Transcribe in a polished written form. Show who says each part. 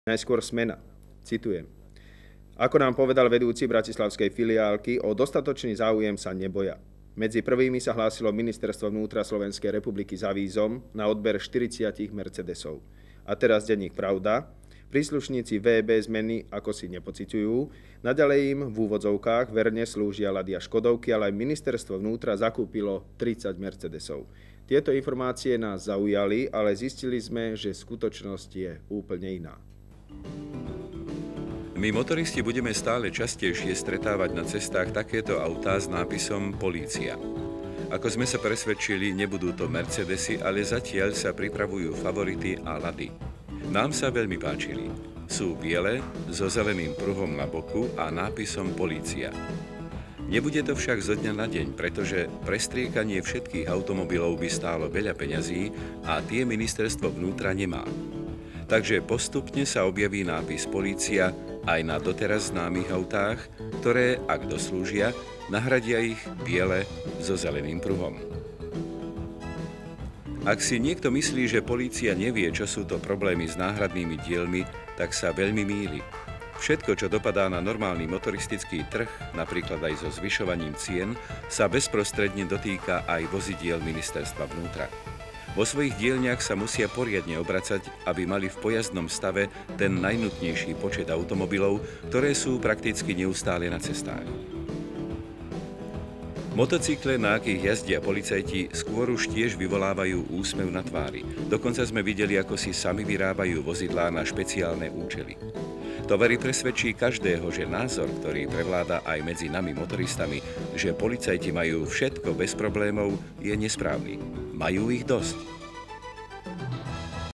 Speaker 1: Najskôr Smena. Citujem. Ako nám povedal vedúci bratislavskej filiálky, o dostatočný záujem sa neboja. Medzi prvými sa hlásilo Ministerstvo vnútra Slovenskej republiky s avízom na odber 40 Mercedesov. A teraz denník Pravda. Príslušníci VB Zmeny ako si nepociťujú. Naďalej im v úvodzovkách verne slúžia Ladia Škodovky, ale aj Ministerstvo vnútra zakúpilo 30 Mercedesov. Tieto informácie nás zaujali, ale zistili sme, že skutočnosť je úplne iná.
Speaker 2: My motoristi budeme stále častejšie stretávať na cestách takéto autá s nápisom Polícia. Ako sme sa presvedčili, nebudú to Mercedesy, ale zatiaľ sa pripravujú Favority a Lady. Nám sa veľmi páčili. Sú biele, so zeleným pruhom na boku a nápisom Polícia. Nebude to však zo dňa na deň, pretože prestriekanie všetkých automobilov by stálo veľa peňazí a tie ministerstvo vnútra nemá. Takže postupne sa objaví nápis Polícia aj na doteraz známych autách, ktoré, ak doslúžia, nahradia ich biele so zeleným pruhom. Ak si niekto myslí, že polícia nevie, čo sú to problémy s náhradnými dielmi, tak sa veľmi mýli. Všetko, čo dopadá na normálny motoristický trh, napríklad aj so zvyšovaním cien, sa bezprostredne dotýka aj vozidiel ministerstva vnútra. Vo svojich dielniach sa musia poriadne obracať, aby mali v pojazdnom stave ten najnutnejší počet automobilov, ktoré sú prakticky neustále na cestách. Motocykle, na akých jazdia policajti, skôr už tiež vyvolávajú úsmev na tvári. Dokonca sme videli, ako si sami vyrábajú vozidlá na špeciálne účely. To verí presvedčí každého, že názor, ktorý prevláda aj medzi nami motoristami, že policajti majú všetko bez problémov, je nesprávny. Majú ich dosť.